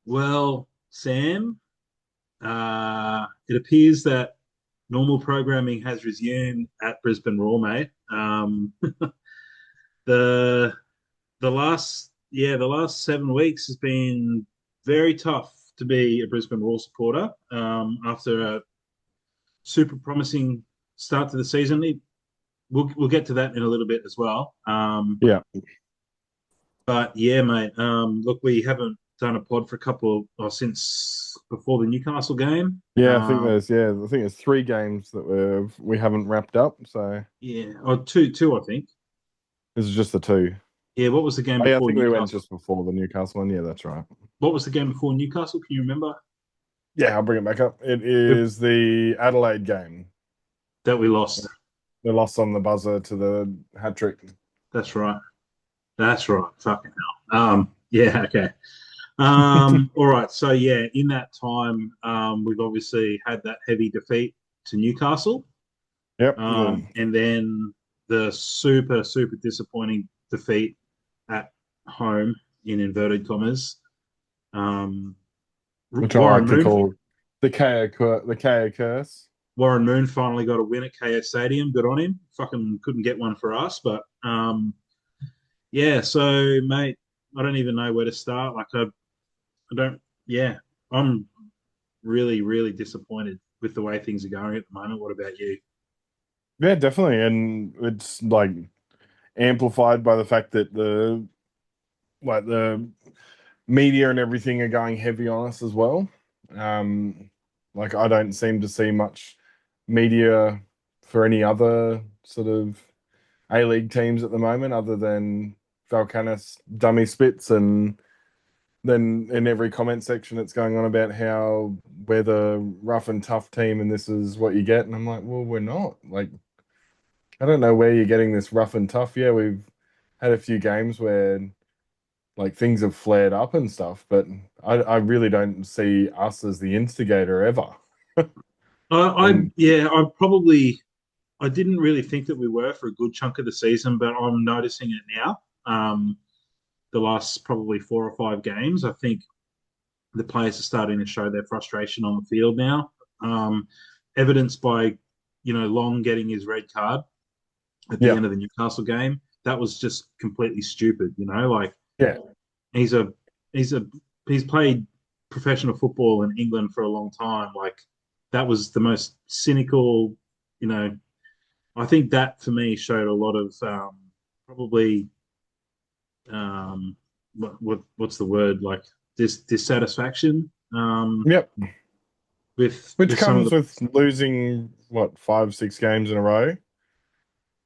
Well, Sam, it appears that normal programming has resumed at Brisbane Roar, mate. The the last 7 weeks has been very tough to be a Brisbane Roar supporter. After a super promising start to the season, we'll get to that in a little bit as well. Yeah, But yeah, mate. Look, we haven't done a pod for a couple since before the Newcastle game. I think there's three games that we haven't wrapped up. So Yeah, or two, I think. this is just the two. Yeah, what was the game Oh, yeah, I before think we went Newcastle? just before the Newcastle one. Yeah, that's right. What was the game before Newcastle? Can you remember? Yeah, I'll bring it back up. It We- is the Adelaide game. That we lost. They lost on the buzzer to the hat trick. That's right. That's right. Fucking hell. Yeah, okay. All right. So yeah, in that time, we've obviously had that heavy defeat to Newcastle. Yep. And then the super disappointing defeat at home in inverted commas. Um, Which I Warren like to Moon call the KO curse. Warren Moon finally got a win at KO Stadium. Good on him. Fucking couldn't get one for us, but yeah. So, mate, I don't even know where to start. I don't. Yeah, I'm really disappointed with the way things are going at the moment. What about you? Yeah, definitely, and it's like amplified by the fact that the media and everything are going heavy on us as well. Like I don't seem to see much media for any other sort of A-League teams at the moment, other than Valkanis dummy spits, and then in every comment section it's going on about how we're the rough and tough team and this is what you get. And I'm like, well, we're not. Like, I don't know where you're getting this rough and tough. Yeah, we've had a few games where like things have flared up and stuff, but I really don't see us as the instigator ever. And Yeah, I didn't really think that we were for a good chunk of the season, but I'm noticing it now. The last probably 4 or 5 games, I think the players are starting to show their frustration on the field now. Um, Evidenced by Long getting his red card at the yeah, end of the Newcastle game. That was just completely stupid. Like yeah, he's a he's a he's played professional football in England for a long time. Like that was the most cynical. You know, I think that for me showed a lot of probably what's the word, like dissatisfaction yep. Which with some of comes the. with losing what 5, 6 games in a row.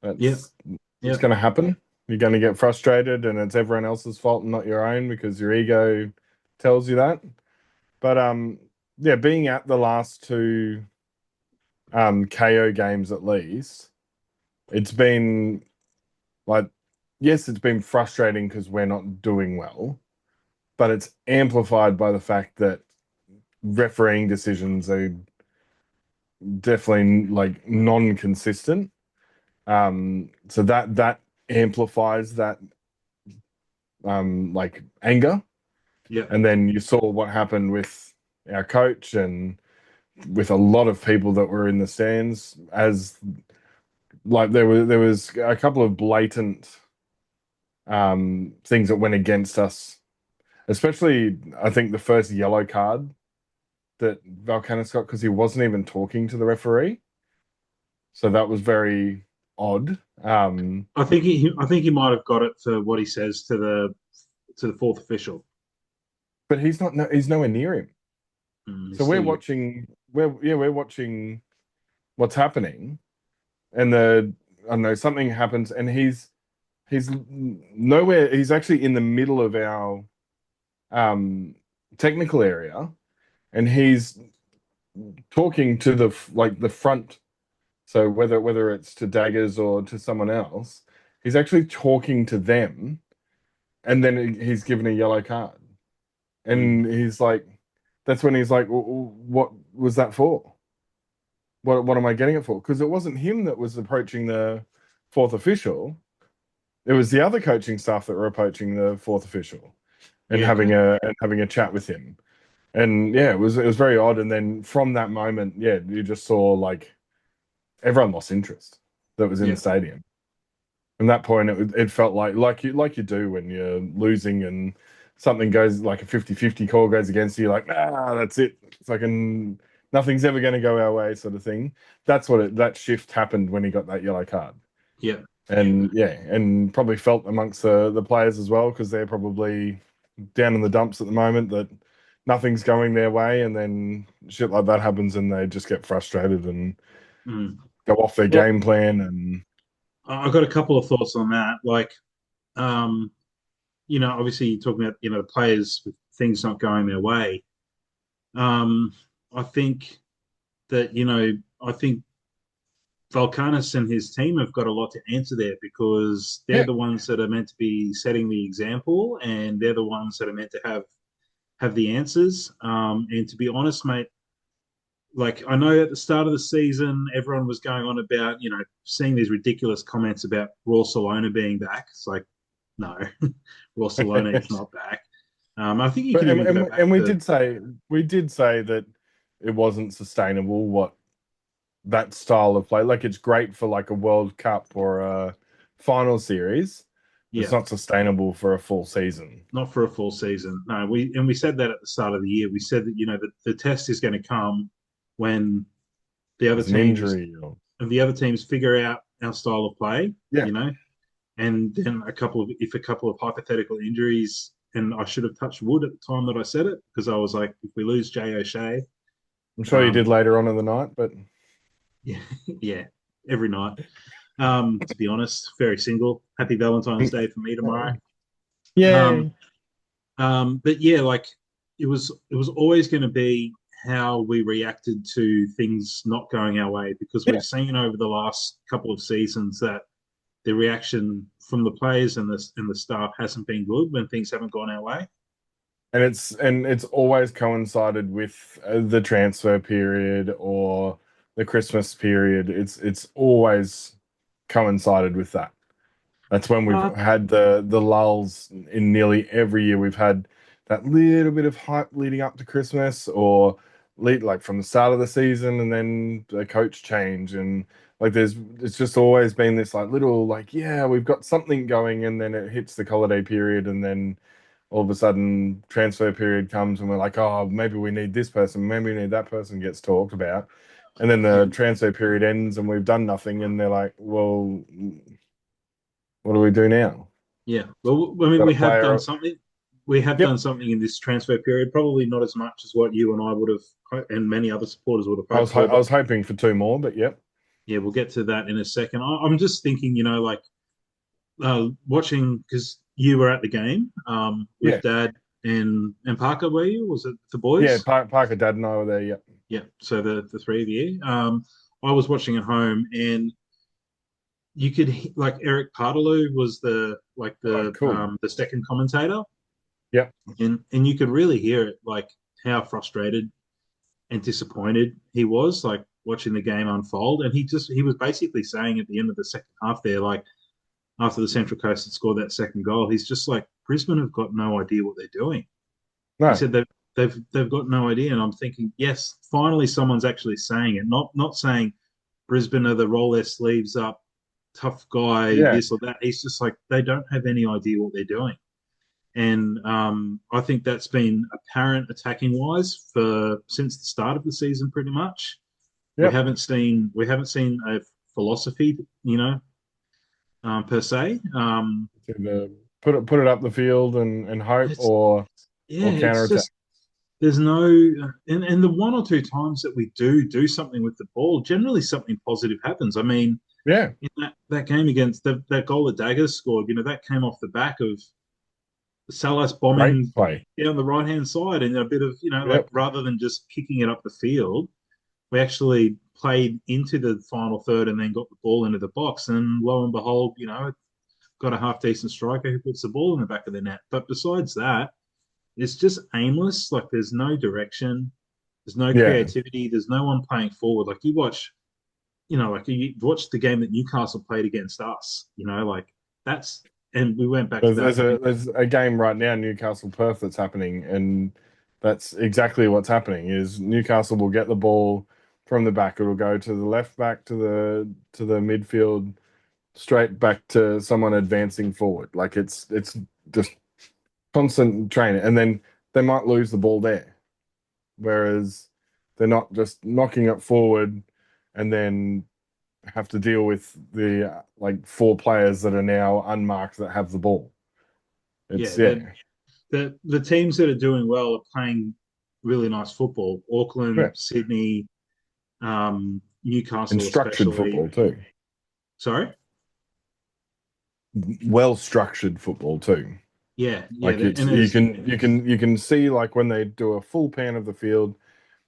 Yep, That's it's yep, going to happen. You're going to get frustrated, and it's everyone else's fault and not your own because your ego tells you that. But yeah, being at the last two KO games at least, it's been like, yes, it's been frustrating because we're not doing well, but it's amplified by the fact that refereeing decisions are definitely like non-consistent. So that amplifies that like anger. yep, And then you saw what happened with our coach and with a lot of people that were in the stands, as like there was a couple of blatant things that went against us, especially I think the first yellow card that Valkanis got because he wasn't even talking to the referee. So that was very odd. I think he might have got it for what he says to the fourth official. But he's not. No, he's nowhere near him. He's So we're still you. watching. We're watching what's happening, and the I don't know, something happens, and he's nowhere. He's actually in the middle of our um technical area, and he's talking to the front. So whether it's to Daggers or to someone else, he's actually talking to them, and then he's given a yellow card. Mm. And he's like, that's when he's like, what was that for? What am I getting it for? Because it wasn't him that was approaching the fourth official. It was the other coaching staff that were approaching the fourth official and Yeah, having a chat with him. And yeah, it was very odd. And then from that moment, yeah, you just saw like everyone lost interest that was in the Yeah, stadium. From that point, it felt like you do when you're losing and something goes like a 50-50 call goes against you, you're like, that's it. It's like nothing's ever going to go our way, sort of thing. That's what that shift happened when he got that yellow card. yeah, And yeah, and probably felt amongst the players as well because they're probably down in the dumps at the moment that nothing's going their way, and then shit like that happens, and they just get frustrated and mm. go off their Well, game plan. And I've got a couple of thoughts on that. Like, um, obviously you're talking about, the players with things not going their way. Um, I think that, I think Volcanis and his team have got a lot to answer there because they're yeah, the ones that are meant to be setting the example, and they're the ones that are meant to have the answers. And to be honest, mate, like I know at the start of the season, everyone was going on about, seeing these ridiculous comments about Raw Salona being back. It's like, no, Raw Salona is not back. I think you but can even go back and we to, did say that it wasn't sustainable. What that style of play, like it's great for like a World Cup or a final series, but it's yeah, not sustainable for a full season. not for a full season. No, we said that at the start of the year. We said that, the test is going to come when the other There's an teams injury, or and the other teams figure out our style of play, yeah, and then a couple of hypothetical injuries, and I should have touched wood at the time that I said it because I was like, if we lose Jay O'Shea, I'm sure you did um, later on in the night, but yeah, yeah, every night. To be honest, very single. Happy Valentine's Day for me tomorrow. Um, yay, but yeah, like it was always going to be how we reacted to things not going our way because yeah. we've seen over the last couple of seasons that the reaction from the players and the staff hasn't been good when things haven't gone our way. And it's always coincided with the transfer period or the Christmas period. It's always coincided with that. That's when we've Uh, had the lulls in nearly every year. We've had that little bit of hype leading up to Christmas, or lead like from the start of the season, and then the coach change, and like it's just always been this like little like, yeah, we've got something going, and then it hits the holiday period, and then all of a sudden transfer period comes, and we're like, oh, maybe we need this person, maybe we need that person, gets talked about, and then yeah, the transfer period ends and we've done nothing, and they're like, well, what do we do now? yeah. Well, I mean, Got a we have done player. something. We have Yep. done something in this transfer period. Probably not as much as what you and I would have, and many other supporters would have I hoped was ho- for. I But was hoping for two more, but yep. yeah, we'll get to that in a second. I'm just thinking, like watching because you were at the game with Yeah. Dad and Parker. Were you? Was it the Yeah, boys? Parker, Dad, and I were there. Yep. Yeah. So the three of you. I was watching at home, and you could like Eric Partaloo was Oh, cool. the second commentator, Yep. and you could really hear it like how frustrated and disappointed he was like watching the game unfold, and he was basically saying at the end of the second half there, like after the Central Coast had scored that second goal, he's just like Brisbane have got no idea what they're doing. He No. said they've got no idea, and I'm thinking, yes, finally someone's actually saying it, not saying Brisbane are the roll their sleeves up, tough guy, Yeah. this or that. He's just like they don't have any idea what they're doing, and I think that's been apparent attacking wise for since the start of the season, pretty much. We Yep. haven't seen we haven't seen a philosophy, per se. To put it up the field and hope, It's yeah, or counter it's attack. just there's no and the one or two times that we do something with the ball, generally something positive happens. I mean, Yeah. in that game against that goal that Daggers scored, that came off the back of Salas Great bombing play. down the right hand side and a bit of, like Yep. rather than just kicking it up the field, we actually played into the final third and then got the ball into the box. And lo and behold, got a half decent striker who puts the ball in the back of the net. But besides that, it's just aimless. Like there's no direction, there's no Yeah. creativity, there's no one playing forward. Like you watch the game that Newcastle played against us, like that's, and we went back to There's that. there's a there's a game right now, Newcastle Perth, that's happening, and That's exactly what's happening. Is Newcastle will get the ball from the back. It'll go to the left back to the midfield, straight back to someone advancing forward. Like it's just constant training, and then they might lose the ball there. Whereas they're not just knocking it forward and then have to deal with the like four players that are now unmarked that have the ball. Yeah, It's yeah, the teams that are doing well are playing really nice football. yeah. Auckland, Sydney, And Newcastle, structured especially. football too. Sorry. Well structured football too. Yeah, yeah, Like it's and there's you can see like when they do a full pan of the field,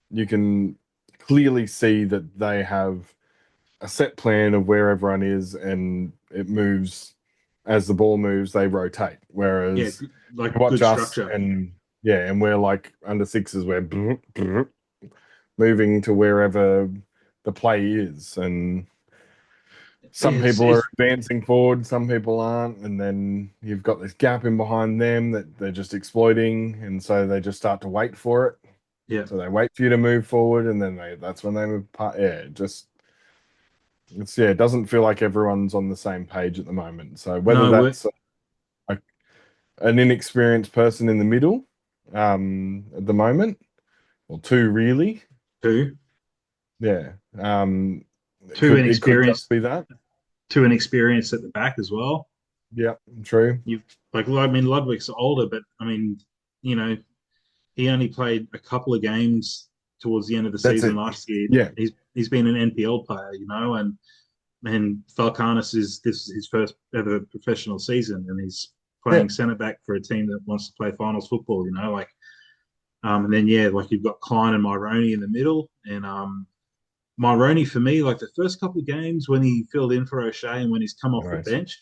you can clearly see that they have a set plan of where everyone is and it moves as the ball moves, they rotate. yeah, Whereas you like watch good us structure. and yeah, and we're like under sixes, we're moving to wherever the play is. And some people are It's advancing forward, some people aren't, and then you've got this gap in behind them that they're just exploiting, and so they just start to wait for it. yeah. So they wait for you to move forward, and then that's when they move part. Yeah, it's yeah, it doesn't feel like everyone's on the same page at the moment. So whether No, that's a, an inexperienced person in the middle, at the moment, or two really, two, yeah, two it could just inexperienced, be that. two inexperienced at the back as well. Yeah, true. You like, I mean, Ludwig's older, but I mean, you know, he only played a couple of games towards the end of the That's season it. last year. Yeah, He's been an NPL player, and Falcanis this is his first ever professional season, and he's yeah, playing centre back for a team that wants to play finals football. Like and then yeah, like you've got Klein and Myroney in the middle, and Myroney for me, like the first couple of games when he filled in for O'Shea and when he's come all off the right. bench,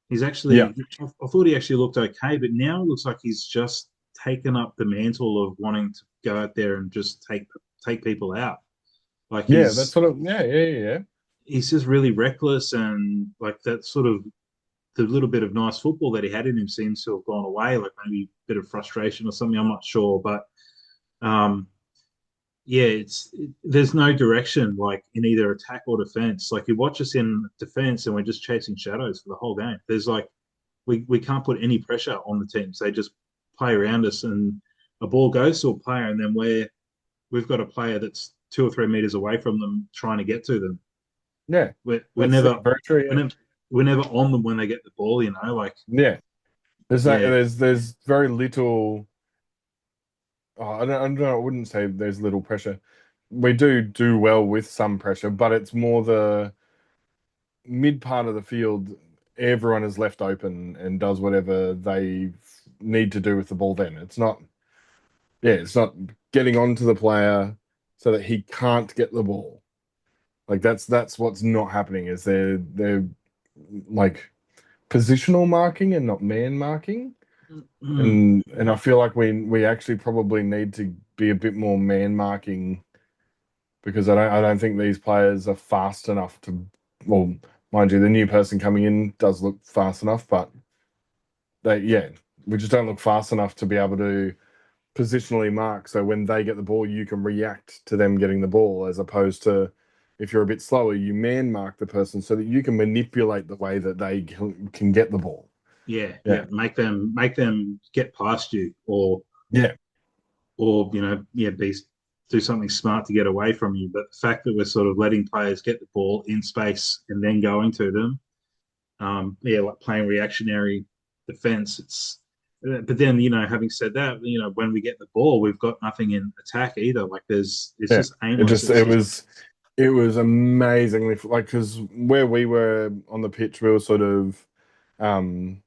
he's Yeah, actually I thought he actually looked okay, but now it looks like he's just taken up the mantle of wanting to go out there and just take people out. Like yeah, that's sort of yeah, yeah, yeah. he's just really reckless, and like that sort of the little bit of nice football that he had in him seems to have gone away. Like maybe a bit of frustration or something. I'm not sure, but um, yeah, there's no direction like in either attack or defense. Like you watch us in defense and we're just chasing shadows for the whole game. There's like we can't put any pressure on the teams. They just play around us, and a ball goes to a player, and then we've got a player that's 2 or 3 meters away from them trying to get to them. Yeah, We're that's never very true. we're Yeah, never we're never on them when they get the ball. Like yeah. There's that. yeah, There's very little. Oh, I don't know. I wouldn't say there's little pressure. We do well with some pressure, but it's more the mid part of the field. Everyone is left open and does whatever they need to do with the ball. Then it's not. Yeah, it's not getting onto the player so that he can't get the ball. Like that's what's not happening. Is they're like positional marking and not man marking. mm, And I feel like we actually probably need to be a bit more man marking because I don't think these players are fast enough to well, mind you, the new person coming in does look fast enough, but they yeah, we just don't look fast enough to be able to positionally mark. So when they get the ball, you can react to them getting the ball, as opposed to if you're a bit slower, you man mark the person so that you can manipulate the way that they can get the ball. yeah, yeah. Yeah, Make them get past you, or yeah, yeah, do something smart to get away from you. But the fact that we're sort of letting players get the ball in space and then going to them, yeah, like playing reactionary defense. But then having said that, when we get the ball, we've got nothing in attack either. Like it's yeah. just aimless. It's just It was amazingly like because where we were on the pitch, we were um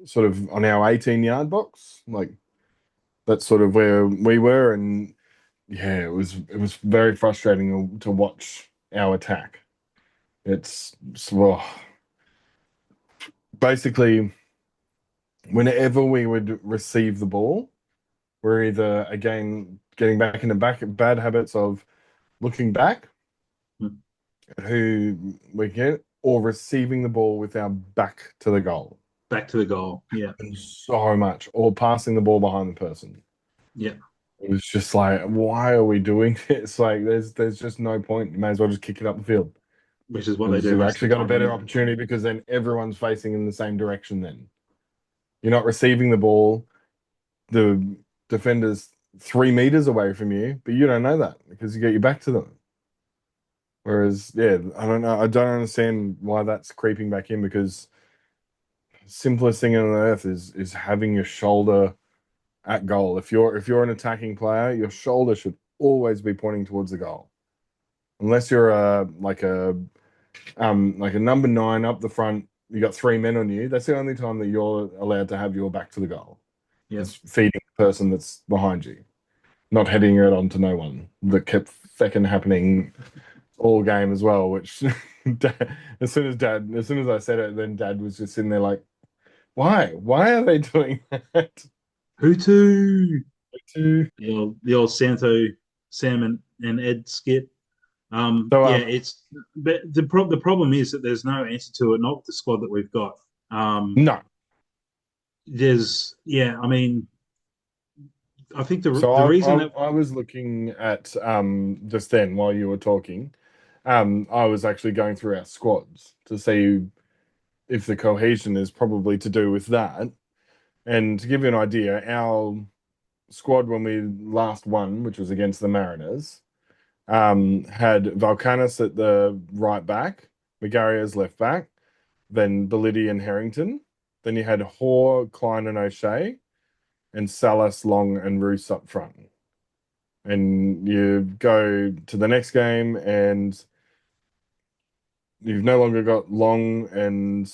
sort of on our 18-yard box, like that's sort of where we were, and yeah, it was very frustrating to watch our attack. Well, basically whenever we would receive the ball, we're either again getting back into bad habits of looking back at who we get or receiving the ball with our back to the goal. back to the goal. Yeah, And so much, or passing the ball behind the person. Yeah, It was just like, why are we doing this? Like, there's just no point. You may as well just kick it up the field which is what they because do you've most actually of the got a time better anyway. opportunity because then everyone's facing in the same direction. Then you're not receiving the ball. The defender's 3 meters away from you, but you don't know that because you get your back to them. Whereas, yeah, I don't know. I don't understand why that's creeping back in because simplest thing on earth is having your shoulder at goal. If you're an attacking player, your shoulder should always be pointing towards the goal. Unless you're like a number nine up the front, you got 3 men on you. That's the only time that you're allowed to have your back to the goal. Yeah. Is feeding the person that's behind you, not heading it onto no one. That kept fecking happening all game as well. Which as soon as I said it, then Dad was just sitting there like, why? Why are they doing that? Hutu. The old Sam and Ed skit. So Yeah, it's but the problem is that there's no answer to it, not with the squad that we've got. no. I mean, I think So the reason that I was looking at just then while you were talking, I was actually going through our squads to see if the cohesion is probably to do with that. And to give you an idea, our squad when we last won, which was against the Mariners, had Valkanis at the right back, McGarry as left back, then Bellitti and Harrington. Then you had Hoare, Klein, and O'Shea, and Salas, Long, and Roos up front. And you go to the next game, and you've no longer got Long and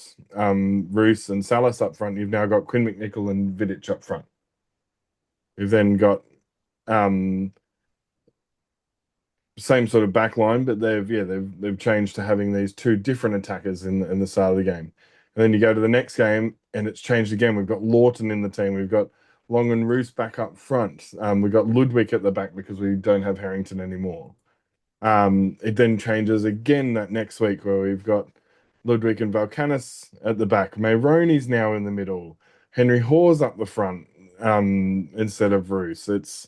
Roos and Salas up front. You've now got Quinn McNichol and Vidic up front. You've then got um, same sort of back line, but they've changed to having these two different attackers in the start of the game. And then you go to the next game and it's changed again. We've got Lawton in the team. We've got Long and Roos back up front. We've got Ludwig at the back because we don't have Harrington anymore. It then changes again that next week where we've got Ludwig and Valkanis at the back. Mayroni's now in the middle. Henry Hawes up the front instead of Roos. It's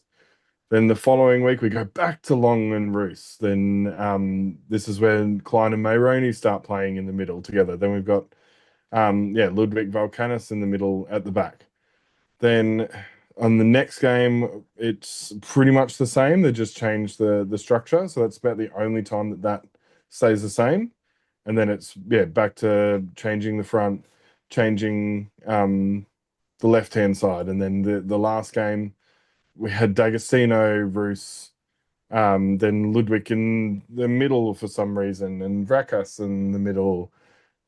then the following week we go back to Long and Roos. Then this is when Klein and Mayroni start playing in the middle together. Then we've got Ludwig Valkanis in the middle at the back. Then on the next game, it's pretty much the same. They just changed the structure, so that's about the only time that stays the same. And then it's back to changing the front, changing the left hand side, and then the last game we had D'Agostino, Roos, then Ludwig in the middle for some reason, and Vrakas in the middle,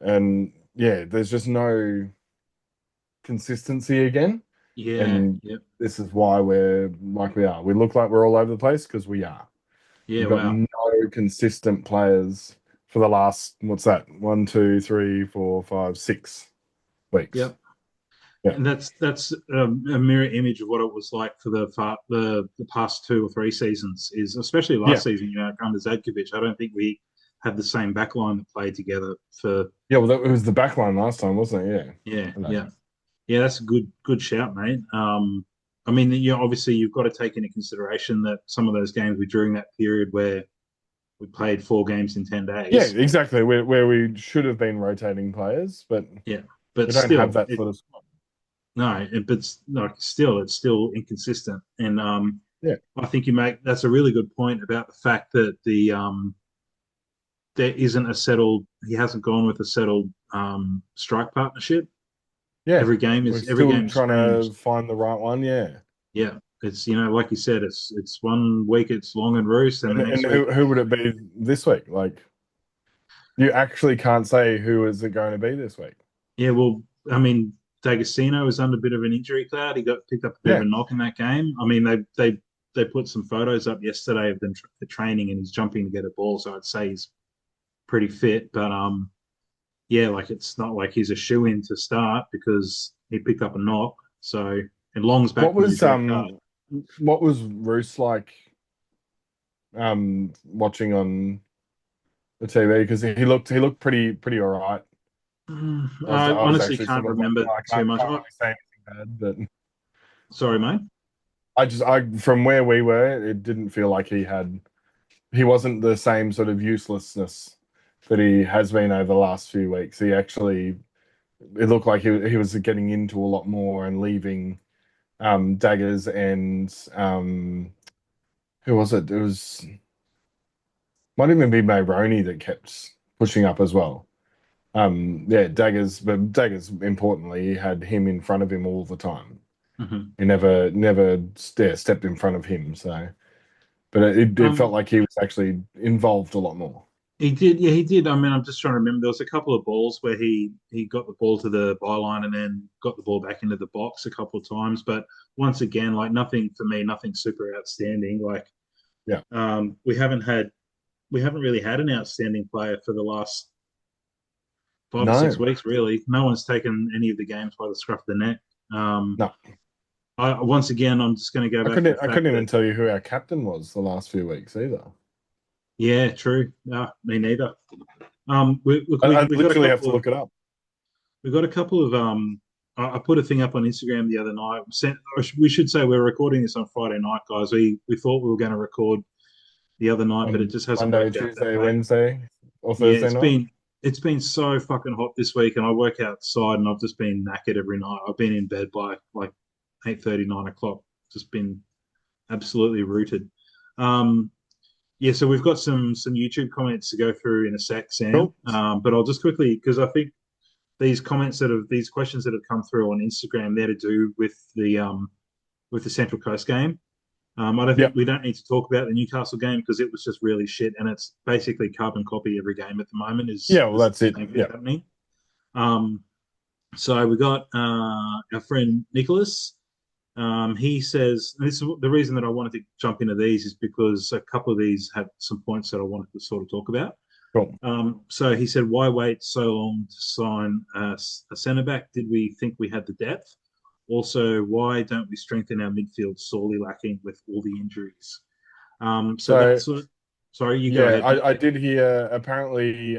and there's just no consistency again. yeah, And yeah, this is why we're like we are. We look like we're all over the place because we are. yeah, We've got wow, no consistent players for the last, what's that? 1, 2, 3, 4, 5, 6 weeks. yep. Yeah. And that's a mirror image of what it was like for the past 2 or 3 seasons. Is especially Yeah. last season, under Zadkovic. I don't think we had the same backline that played together for. Yeah. Well, it was the back line last time, wasn't it? Yeah. Yeah, I know. yeah, yeah. That's a good shout, mate. I mean, obviously you've got to take into consideration that some of those games were during that period where we played 4 games in 10 Yeah, days. exactly. Where we should have been rotating players, but Yeah, but we don't have still, that sort of squad. no, but like still, it's still inconsistent. And Yeah. I think that's a really good point about the fact that there isn't a settled. He hasn't gone with a settled strike partnership. Yeah. We're Every still game is trying changed. to find the right one. Yeah. Yeah, it's like you said, it's one week it's Long and Roos, and the And next week, who would it be this week? Like you actually can't say who is it going to be this week. yeah. Well, I mean, D'Agostino was under a bit of an injury cloud. He got picked up a bit of Yeah. a knock in that game. I mean, they put some photos up yesterday of them training, and he's jumping to get a ball. So I'd say he's pretty fit, but yeah, like it's not like he's a shoe in to start because he picked up a knock. So and Long's What back from his was red card. Roos like watching on the TV because he looked pretty all right. I I was honestly actually can't sort of like, remember oh, I too can't much. can't Oh, really say anything bad, but sorry, mate. I from where we were, it didn't feel like he wasn't the same sort of uselessness that he has been over the last few weeks. He actually, it looked like he was getting into a lot more and leaving Daggers and who was it? It was might even be Maroney that kept pushing up as well. Yeah, Daggers, but Daggers importantly, he had him in front of him all the time. Mhm. He never stepped in front of him. So, but it felt Um, like he was actually involved a lot more. he did, yeah, he did. I mean, I'm just trying to remember. There was a couple of balls where he got the ball to the byline and then got the ball back into the box a couple of times. But once again, like nothing for me, nothing super outstanding. Like Yeah. we haven't really had an outstanding player for the last 5 or 6 No, weeks. Really, no one's taken any of the games by the scruff of the neck. Um, no. once again, I'm just going to go back to the I fact couldn't that even tell you who our captain was the last few weeks either. yeah, true. Me neither. Look, I we got a literally have couple to of look it up. we got a couple of I put a thing up on Instagram the other night. We should say we're recording this on Friday night, guys. We thought we were going to record the other night, but it On just hasn't Monday, worked out that Tuesday, way. Wednesday, or Yeah, Thursday night. it's been so fucking hot this week, and I work outside, and I've just been knackered every night. I've been in bed by like 8:30, 9 o'clock. Just been absolutely rooted. Um, yeah, so we've got some YouTube comments to go through in a sec, Sam. Cool. But I'll just quickly because I think these questions that have come through on Instagram, they're to do with the Central Coast game. I don't think Yep. we don't need to talk about the Newcastle game because it was just really shit, and it's basically carbon copy every game at the moment Yeah. Well, is that's the it. same thing Yeah. happening. Um, so we got our friend Nicholas. He says this is the reason that I wanted to jump into these is because a couple of these have some points that I wanted to sort of talk about. Cool. So he said, why wait so long to sign a centre back? Did we think we had the depth? Also, why don't we strengthen our midfield sorely lacking with all the injuries? So So that's sorry, you go yeah, ahead, mate. I did hear apparently.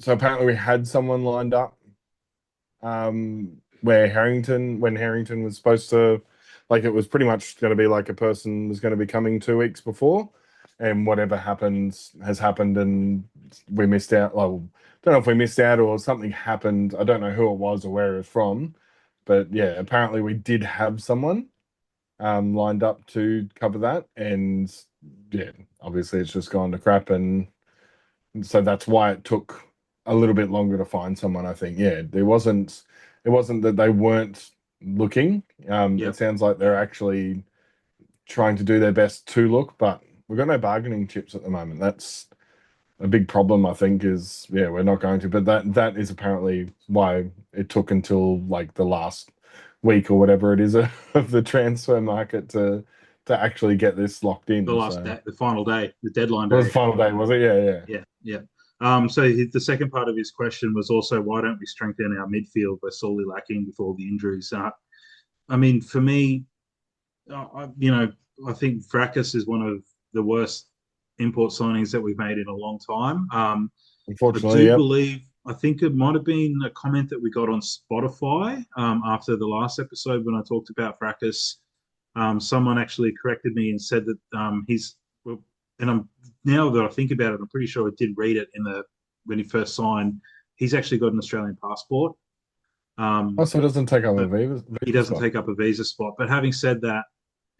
So apparently we had someone lined up where when Harrington was supposed to, like, it was pretty much going to be like a person was going to be coming 2 weeks before, and whatever happened has happened, and we missed out. Well, don't know if we missed out or something happened. I don't know who it was or where it was from, but yeah, apparently we did have someone lined up to cover that, and yeah, obviously it's just gone to crap, and so that's why it took a little bit longer to find someone. I think, yeah, it wasn't that they weren't looking. It Yep, sounds like they're actually trying to do their best to look, but we've got no bargaining chips at the moment. That's a big problem, I think, is yeah, we're not going to, but that is apparently why it took until like the last week or whatever it is of the transfer market to actually get this locked the in. last So day, the final day, the deadline what was day. the final day, was it? Yeah, yeah. Yeah, yeah. So the second part of his question was also why don't we strengthen our midfield? We're sorely lacking with all the injuries. I mean, for me, I think Fracas is one of the worst import signings that we've made in a long time. I Unfortunately, do yep. believe, I think it might have been a comment that we got on Spotify after the last episode when I talked about Fracas. Someone actually corrected me and said that well, and I'm now that I think about it, I'm pretty sure I did read it when he first signed. He's actually got an Australian passport. Oh, Um, so it doesn't take up a so he visa doesn't spot. take up a visa spot. But having said that,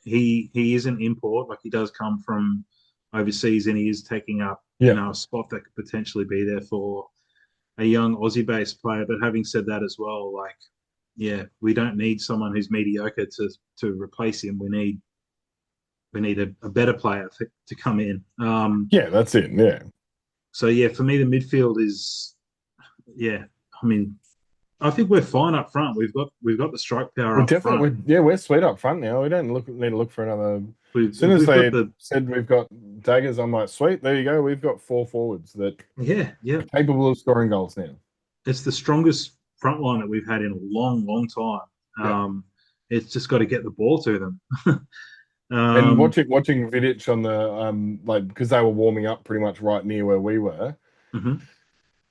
he is an import. Like he does come from overseas, and he is taking up Yeah, a spot that could potentially be there for a young Aussie-based player. But having said that as well, like yeah, we don't need someone who's mediocre to replace him. We need a better player to come in. yeah, that's it. Yeah, So yeah, for me the midfield is yeah. I mean, I think we're fine up front. We've got the strike power we're up definitely front. we're sweet up front now. We don't need to look for another. We've As soon as we've got they the said we've got daggers, I'm like, sweet, there you go. We've got four forwards that yeah yeah. are capable of scoring goals now. It's the strongest front line that we've had in a long, long time. Yeah. It's just got to get the ball to them. And um, watching Vidic on the like because they were warming up pretty much right near where we were, mhm.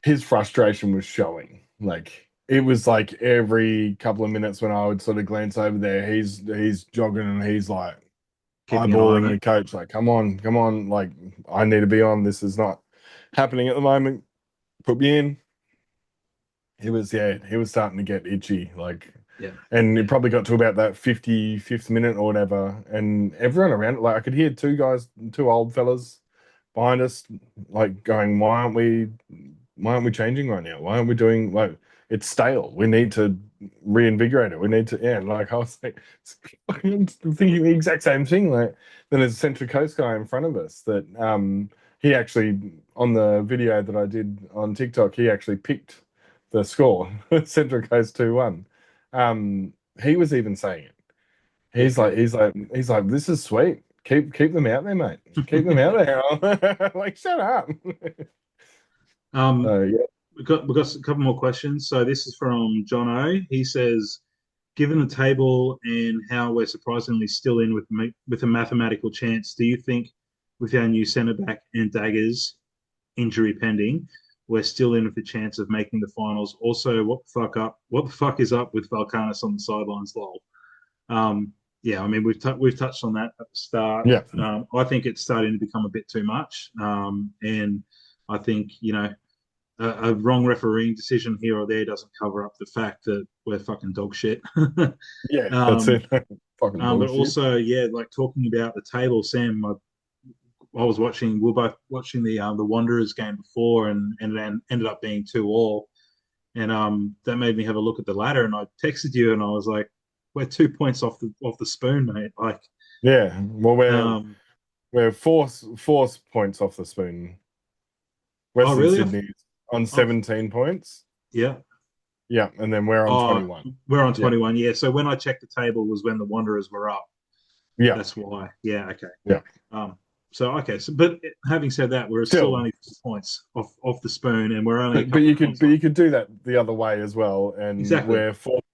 his frustration was showing. Like it was like every couple of minutes when I would sort of glance over there, he's jogging and he's like Keeping an eye on eyeballing it. the coach, like, come on, like I need to be on. This is not happening at the moment. Put me in. He was starting to get itchy, like, Yeah, and it yeah, probably got to about that 55th minute or whatever, and everyone around, like, I could hear two old fellas behind us, like, going, why aren't we changing right now? Why aren't we doing, like, it's stale. We need to reinvigorate it. We need to, yeah, like, I was like, I'm thinking the exact same thing. Like, then there's a Central Coast guy in front of us that, he actually, on the video that I did on TikTok, he actually picked the score, Central Coast 2-1. He was even saying it. yeah. Good. He's like, this is sweet. Keep them out there, mate. Keep them out there. Like, shut up. um, Yeah. we've got a couple more questions. So this is from John O. He says, given the table and how we're surprisingly still in with a mathematical chance, do you think with our new centre back and Daggers injury pending, we're still in with the chance of making the finals? Also, what the fuck is up with Valkanis on the sidelines? Lol. Yeah, I mean we've touched on that at the start. Yeah. I think it's starting to become a bit too much, and I think a wrong refereeing decision here or there doesn't cover up the fact that we're fucking dog shit. Yeah, that's um, it. Fucking but bullshit. also, yeah, like talking about the table, Sam. I was watching. We are both watching the Wanderers game before, and then ended up being 2-2. And that made me have a look at the ladder. And I texted you, and I was like, "We're 2 points off the spoon, mate." Like, Yeah. Well, um, we're four points off the spoon. oh Western really? Sydney's on Oh, 17 points. yeah. Yeah, and then we're on Oh, 21. we're on Yeah. 21. Yeah. So when I checked the table was when the Wanderers were up. Yeah. That's why. Yeah. Okay. Yeah. Um, so okay. So, but having said that, we're still Still, only 4 points off the spoon, and we're only a couple of points but off. you could do that the other way as well, and Exactly.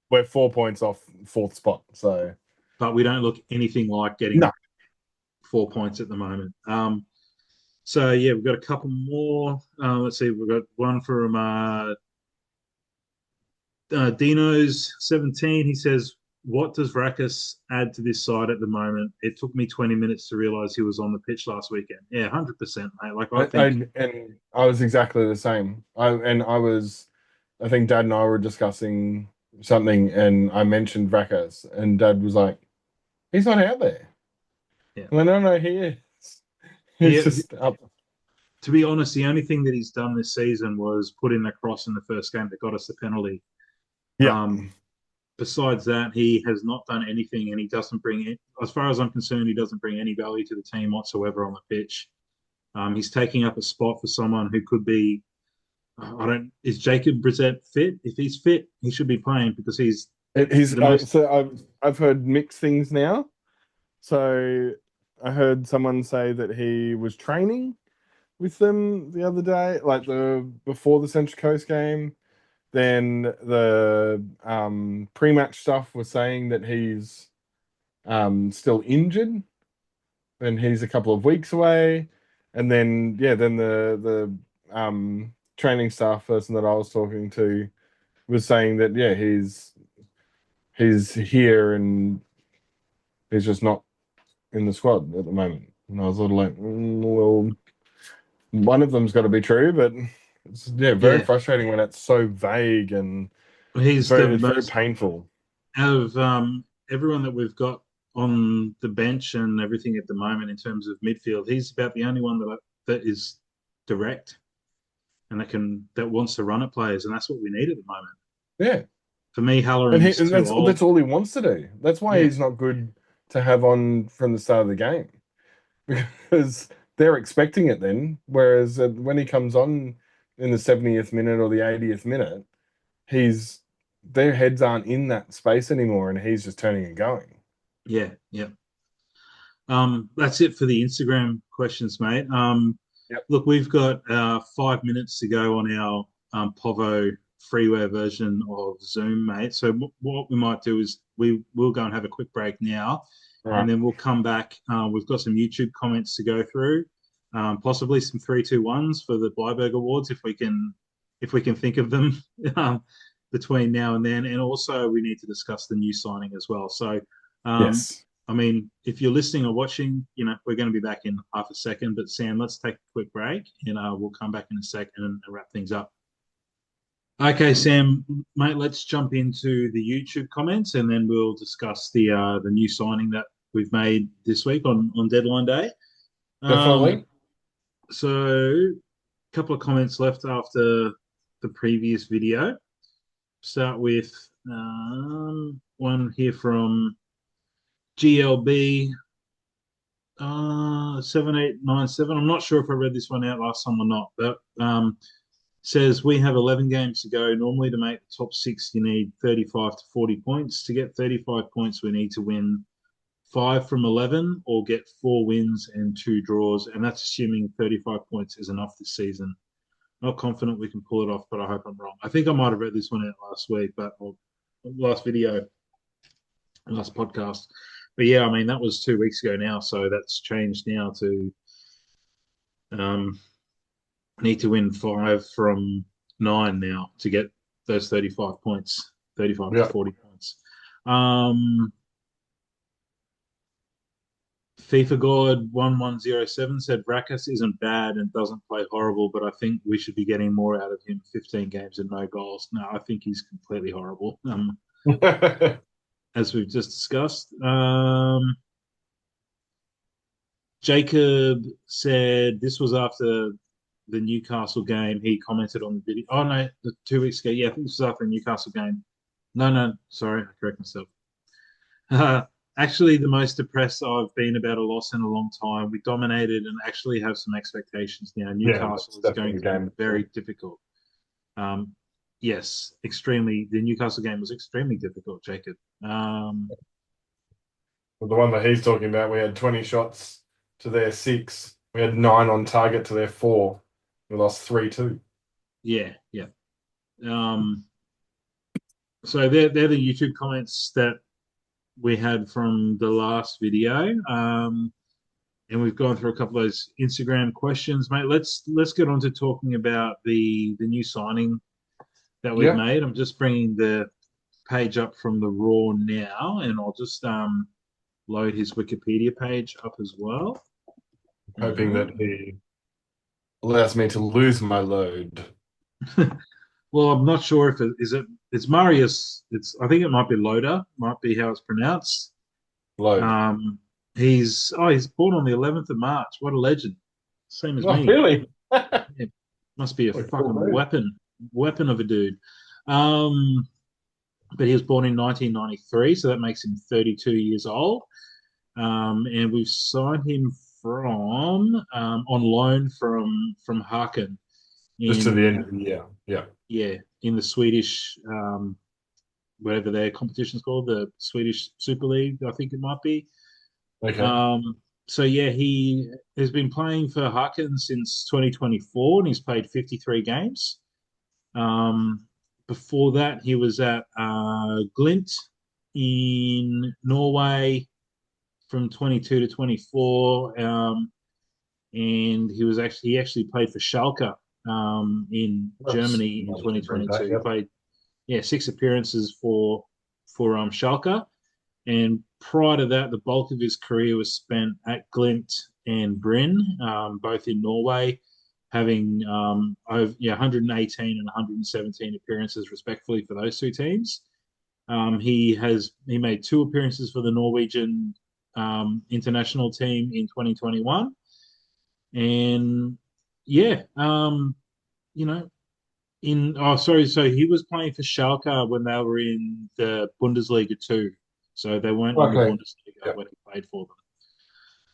we're 4 points off fourth spot. So But we don't look anything like no, getting 4 points at the moment. So yeah, we've got a couple more. Let's see, we've got one from Dino's 17. He says, "What does Rakus add to this side at the moment? It took me 20 minutes to realize he was on the pitch last weekend." Yeah, 100%, mate. Like I think, and I was exactly the same. I think Dad and I were discussing something, and I mentioned Rackers, and Dad was like, "He's not out there." yeah. I'm like, no, he is. He's He, just up. to be honest, the only thing that he's done this season was put in a cross in the first game that got us the penalty. Yeah, Um, Besides that, he has not done anything, and he doesn't bring it. As far as I'm concerned, he doesn't bring any value to the team whatsoever on the pitch. He's taking up a spot for someone who could be. I don't. Is Jacob Brissett fit? If he's fit, he should be playing because he's he's the most. so I've heard mixed things now. So I heard someone say that he was training with them the other day, like the before the Central Coast game. Then the pre-match stuff was saying that he's still injured and he's a couple of weeks away. And then yeah, then the training staff person that I was talking to was saying that yeah, he's here and he's just not in the squad at the moment. And I was sort of like, well, one of them's got to be true, but it's yeah, very Yeah, frustrating when it's so vague and he's the it's very most painful. out of everyone that we've got on the bench and everything at the moment in terms of midfield. He's about the only one that is direct and that wants to run at players, and that's what we need at the moment. Yeah, For me, Halloran's and too that's old. all he wants to do. That's why Yeah, he's not good to have on from the start of the game because they're expecting it then. Whereas when he comes on in the 70th minute or the 80th minute, he's their heads aren't in that space anymore, and he's just turning and going. yeah, yeah. That's it for the Instagram questions, mate. Yep. Look, we've got 5 minutes to go on our Povo freeware version of Zoom, mate. So what we might do is we will go and have a quick break now, All and right. then we'll come back. We've got some YouTube comments to go through, possibly some 3, 2, 1s for the Blyberg Awards if we can think of them. um, between now and then, and also we need to discuss the new signing as well. So, um, Yes. I mean, if you're listening or watching, we're going to be back in half a second. But Sam, let's take a quick break, and we'll come back in a second and wrap things up. Okay, Sam, mate, let's jump into the YouTube comments, and then we'll discuss the new signing that we've made this week on deadline day. Um, Definitely. so, a couple of comments left after the previous video. Start with one here from GLB 7897. I'm not sure if I read this one out last time or not, but says we have 11 games to go. Normally, to make the top six, you need 35 to 40 points. To get 35 points, we need to win 5 from 11 or get 4 wins and 2 draws. And that's assuming 35 points is enough this season. Not confident we can pull it off, but I hope I'm wrong. I think I might have read this one out last week, or last video, last podcast. But yeah, I mean, that was 2 weeks ago now. So that's changed now to um, need to win 5 from 9 now to get those 35 points, 35 to Yeah. 40 points. FIFA God 1107 said Rakas isn't bad and doesn't play horrible, but I think we should be getting more out of him. 15 games and no goals. No, I think he's completely horrible. As we've just discussed. Jacob said this was after the Newcastle game. He commented on the video. Oh no, 2 weeks ago. Yeah, I think this was after the Newcastle game. No, sorry, I correct myself. Actually, the most depressed I've been about a loss in a long time. We dominated and actually have some expectations now. Yeah, Newcastle that's is going definitely to the be game. very difficult. Yes, extremely. The Newcastle game was extremely difficult, Jacob. But the one that he's talking about, we had 20 shots to their 6. We had 9 on target to their 4. We lost 3-2. Yeah. So they're the YouTube comments that we had from the last video. And we've gone through a couple of those Instagram questions, mate. Let's get on to talking about the new signing that we've Yeah. made. I'm just bringing the page up from the Raw now, and I'll just load his Wikipedia page up as well. Hoping that he allows me to lose my load. Well, I'm not sure if it's Marius. I think it might be Loda, might be how it's pronounced. Load. He's born on the 11th of March. What a legend. Same as Oh, me. really? Yeah, must be a What a cool fucking dude. weapon of a dude. But he was born in 1993, so that makes him 32 years old. And we've signed him from on loan from Harken Just to the end in of the year. Yeah. yeah in the Swedish whatever their competition's called, the Swedish Super League, I think it might be. Okay. So yeah, he has been playing for Harken since 2024, and he's played 53 games. Before that, he was at Glint in Norway from 22 to 24, and he actually played for Schalke in That's Germany in nice to bring back. 2022. He Yep. played 6 appearances for Schalke, and prior to that, the bulk of his career was spent at Glint and Bryn, both in Norway, having 118 and 117 appearances respectively for those two teams. He made 2 appearances for the Norwegian international team in 2021, and yeah, you know, so he was playing for Schalke when they were in the Bundesliga too. So they weren't in the Okay. Bundesliga Yep. when he played for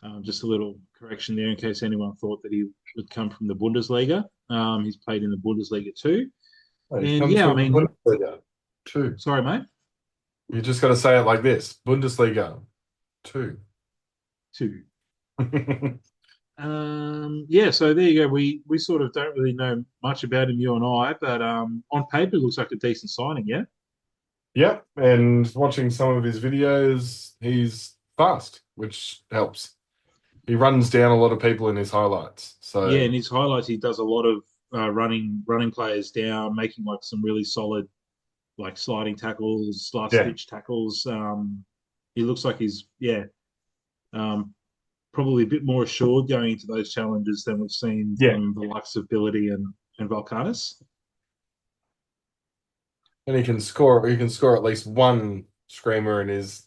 them. Just a little correction there in case anyone thought that he would come from the Bundesliga. He's played in the Bundesliga too. Oh, he And comes yeah, I from the mean, Bundesliga. 2. sorry, mate. You just got to say it like this. Bundesliga. 2. Two. Yeah, so there you go. We sort of don't really know much about him, you and I, but on paper, it looks like a decent signing, yeah? Yep, and watching some of his videos, he's fast, which helps. He runs down a lot of people in his highlights. Yeah, So in his highlights, he does a lot of running players down, making like some really solid like sliding tackles, last Yeah, ditch tackles. He looks like he's um, probably a bit more assured going into those challenges than we've seen yeah, from the likes of Billy and Valkanis. and he can score. He can score at least one screamer in his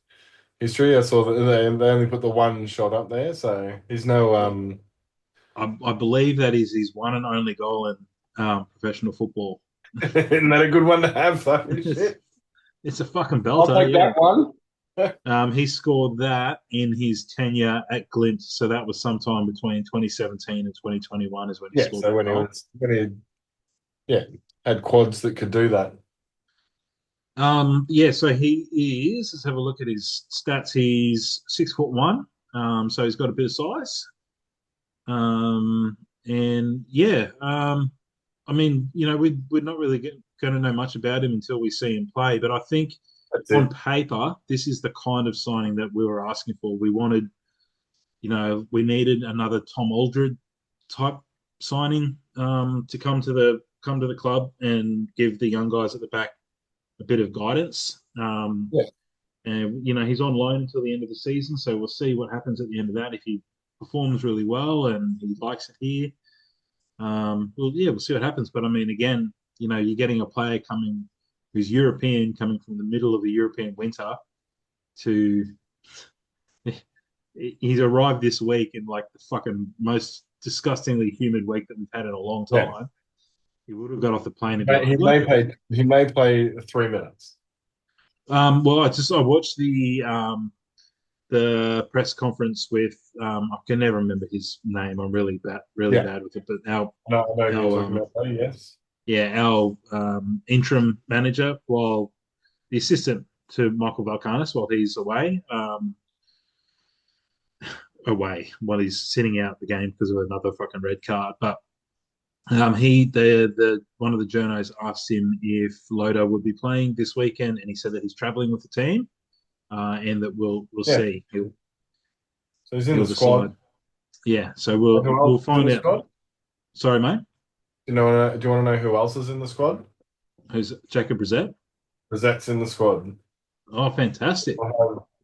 history. I saw that they only put the one shot up there, so he's no I believe that is his one and only goal in professional football. Isn't that a good one to have though? it's, Shit. it's a fucking I'll belter, take yeah. that one. He scored that in his tenure at Glint, so that was sometime between 2017 and 2021 is when he Yeah, scored so that when he goal. was yeah, had quads that could do that. Yeah, so he is. Let's have a look at his stats. He's 6'1", so he's got a bit of size. And yeah, I mean, we're not really going to know much about him until we see him play. But I think That's on it. paper, this is the kind of signing that we were asking for. We wanted, we needed another Tom Aldred type signing to come to the club and give the young guys at the back a bit of guidance. Yeah. And he's on loan until the end of the season, so we'll see what happens at the end of that. If he performs really well and he likes it here, well, yeah, we'll see what happens. But I mean, again, you're getting a player coming who's European, coming from the middle of the European winter to he's arrived this week in like the fucking most disgustingly humid week that we've had in a long Yeah. time. He would have got off the plane and be But like, "Look." he may play 3 minutes. Well, I watched the press conference with I can never remember his name. I'm really Yeah. bad with it. But our No, I know who you're our talking about though, yes. yeah, our interim manager, while the assistant to Michael Valkanis while he's away while he's sitting out the game because of another fucking red card. But he the one of the journos asked him if Loda would be playing this weekend, and he said that he's travelling with the team, and that we'll Yeah. see. So he's in He'll the squad. decide. Yeah, so And who we'll else is in find the out. squad? Sorry, mate. Do you want to know who else is in the squad? Who's Jacob Brissett? Rosette's in the squad. Oh, fantastic.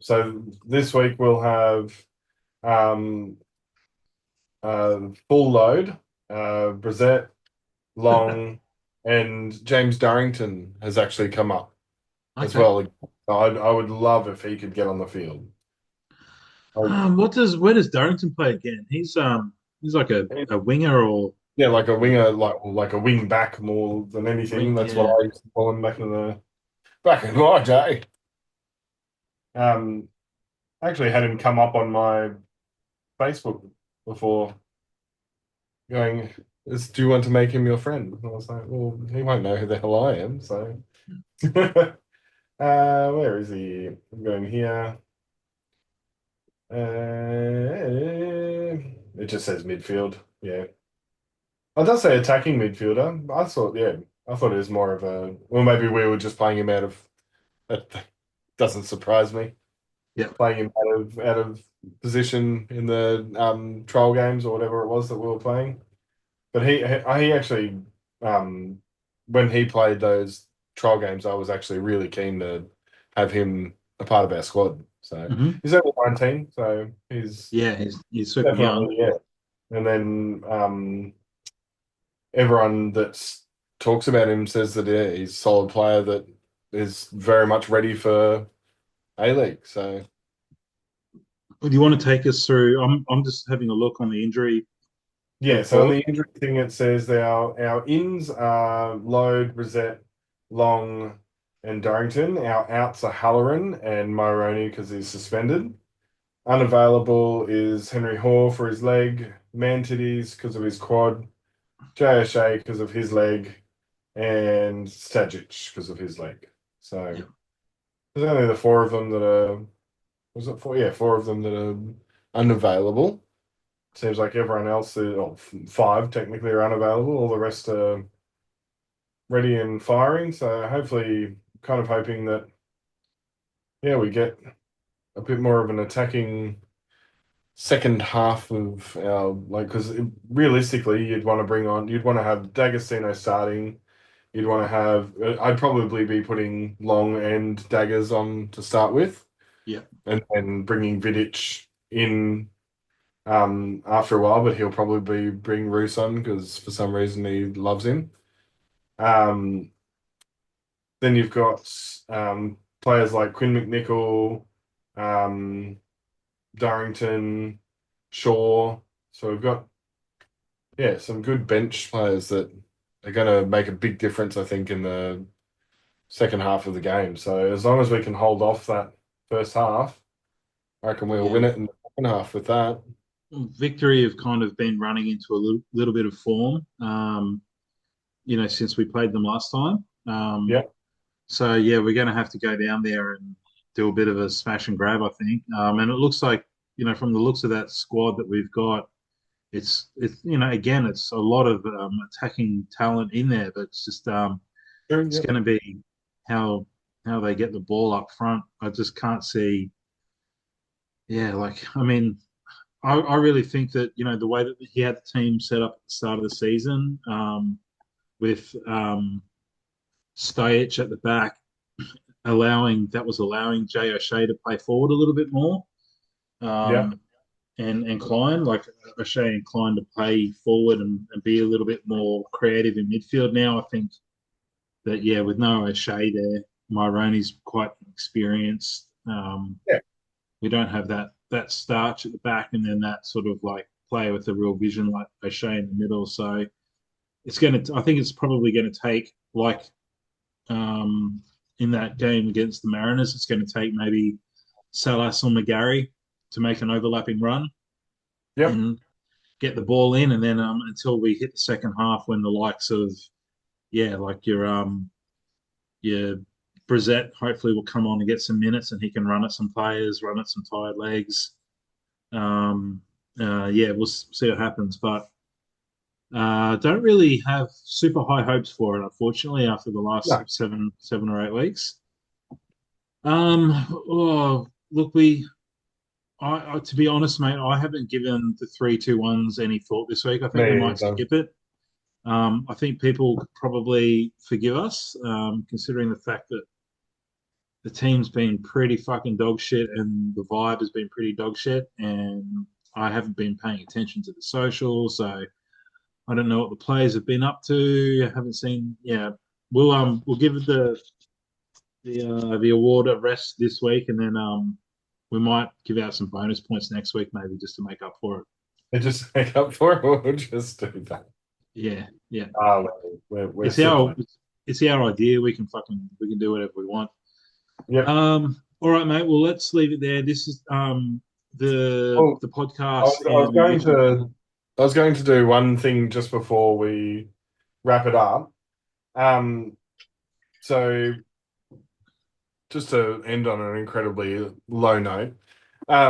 So this week we'll have um, full load. Brissett, Long, and James Darrington has actually come up as Okay. well. I would love if he could get on the field. I, Where does Darrington play again? He's like a winger or yeah, like a or winger, like a wing back more than anything. That's what yeah. I used to call him back in my day. Um, I actually had him come up on my Facebook before going, do you want to make him your friend? And I was like, well, he won't know who the hell I am. So, where is he? I'm going here. It just says midfield. Yeah. It does say attacking midfielder. I thought it was more of a, well, maybe we were just playing him out of, that doesn't surprise me. Yeah. Playing him out of position in the trial games or whatever it was that we were playing. But he actually, um, when he played those trial games, I was actually really keen to have him a part of our squad. So Hmm. he's only 19, so he's Yeah, he's super young. definitely, yeah. And then everyone that talks about him says that yeah, he's a solid player that is very much ready for A League. So Do you want to take us through? I'm just having a look on the injury yeah, so on report. the injury thing, it says that our ins are Load, Rosette, Long, and Darrington. Our outs are Halloran and Myroney because he's suspended. Unavailable is Henry Hoare for his leg, Mantides because of his quad, JSA because of his leg, and Stajic because of his leg. So Yeah. there's only the four of them that are, was it four? Yeah, four of them that are unavailable. Seems like everyone else, five technically are unavailable. All the rest are ready and firing. So hopefully, kind of hoping that, yeah, we get a bit more of an attacking second half of our, like, because realistically, you'd want to have D'Agostino starting, you'd want to have. I'd probably be putting Long and Daggers on to start with, Yeah, and then bringing Vidic in after a while. But he'll probably bring Roos on because for some reason he loves him. Um, then you've got players like Quinn McNichol, um, Darrington, Shaw. So we've got some good bench players that are going to make a big difference, I think, in the second half of the game. So as long as we can hold off that first half, I reckon we'll yeah. win it in the second half with that. Victory have kind of been running into a little bit of form, since we played them last time. Yeah, So yeah, we're going to have to go down there and do a bit of a smash and grab, I think. And it looks like, from the looks of that squad that we've got, again, it's a lot of attacking talent in there, but it's just sure, it's yeah. going to be how they get the ball up front. I just can't see. Yeah, like I mean, I really think that the way that he had the team set up at the start of the season, with Stajcic at the back, allowing Jay O'Shea to play forward a little bit more, Yeah, um, and Klein, like O'Shea and Klein, to play forward and be a little bit more creative in midfield. Now I think that, yeah, with no O'Shea there, Myroney's quite experienced. yeah. We don't have that starch at the back, and then that sort of like player with a real vision like O'Shea in the middle. So I think it's probably gonna take, like, um, in that game against the Mariners, it's going to take maybe Salas or McGarry to make an overlapping run Yep. and get the ball in, and then until we hit the second half, when the likes of, yeah, like your Brissett hopefully will come on and get some minutes, and he can run at some players, run at some tired legs. Um, yeah, we'll see what happens, but don't really have super high hopes for it, unfortunately, after the last No, 7 or 8 weeks. Look, to be honest, mate, I haven't given the 3-2-1s any thought this week. I think we me might either. skip it. I think people could probably forgive us, considering the fact that the team's been pretty fucking dog shit and the vibe has been pretty dog shit, and I haven't been paying attention to the socials, so I don't know what the players have been up to. I haven't seen. Yeah, we'll give it the award a rest this week, and then we might give out some bonus points next week, maybe just to make up for it. They just make up for it. We'll just do that. Yeah, yeah. We're It's simple. our idea. We can do whatever we want. Yep. All right, mate. Well, let's leave it there. This is the Oh, the I podcast was, I was and the going YouTube. to I was going to do one thing just before we wrap it up. Um, so just to end on an incredibly low note, I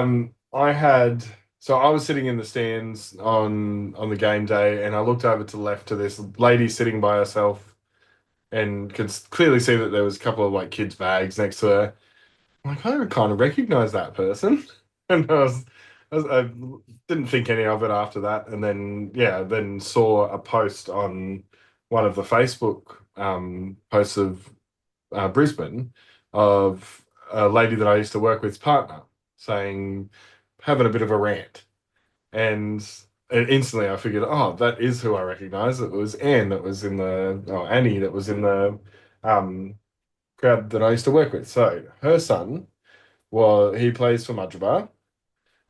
was sitting in the stands on the game day, and I looked over to the left to this lady sitting by herself, and could clearly see that there was a couple of like kids' bags next to her. I'm like, I kind of recognize that person, and I didn't think any of it after that, and then saw a post on one of the Facebook posts of Brisbane of a lady that I used to work with's partner saying, having a bit of a rant. And instantly I figured, oh, that is who I recognize. It was Annie that was in the um, crowd that I used to work with. So her son, he plays for Mudgebar.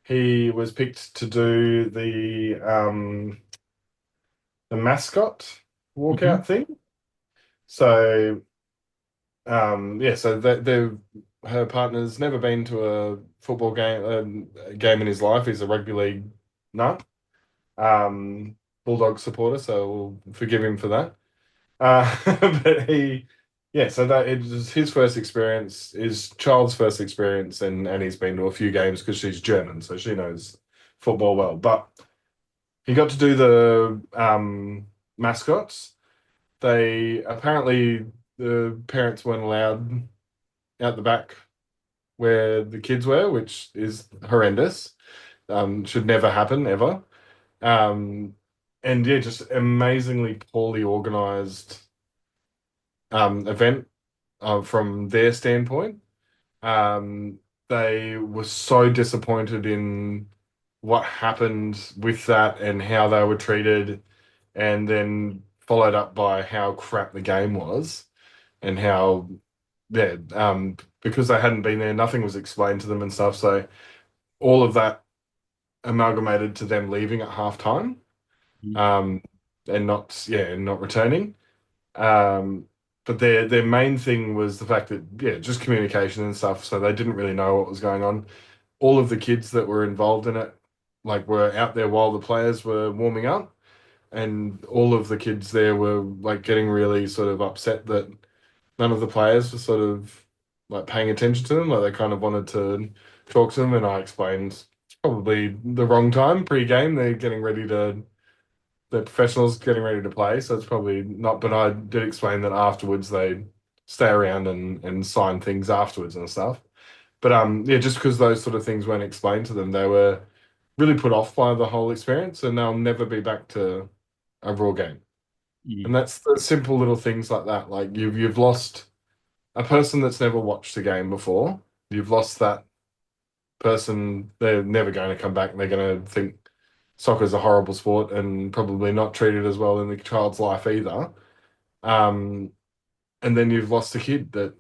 He was picked to do the mascot walkout Hmm. thing. So so her partner's never been to a football game in his life. He's a rugby league nut, Bulldog supporter, so we'll forgive him for that. But so that it was his first experience, his child's first experience, and he's been to a few games because she's German, so she knows football well. But he got to do the mascots. They apparently the parents weren't allowed out the back where the kids were, which is horrendous. Should never happen ever. Um, and yeah, just amazingly poorly organized event from their standpoint. Um, they were so disappointed in what happened with that and how they were treated, and then followed up by how crap the game was and how, yeah, because they hadn't been there, nothing was explained to them and stuff. So all of that amalgamated to them leaving at halftime, Mm. um, and not returning. Um, but their main thing was the fact that, yeah, just communication and stuff. So they didn't really know what was going on. All of the kids that were involved in it, like, were out there while the players were warming up, and all of the kids there were like getting really sort of upset that none of the players were sort of like paying attention to them. Like, they kind of wanted to talk to them, and I explained it's probably the wrong time pre-game. They're professionals getting ready to play, so it's probably not. But I did explain that afterwards they stay around and sign things afterwards and stuff. But yeah, just because those sort of things weren't explained to them, they were really put off by the whole experience, and they'll never be back to a Raw game. And Mm. that's the simple little things like that. Like, you've lost a person that's never watched a game before. You've lost that person. They're never going to come back. They're going to think soccer's a horrible sport and probably not treated as well in the child's life either. Um, and then you've lost a kid that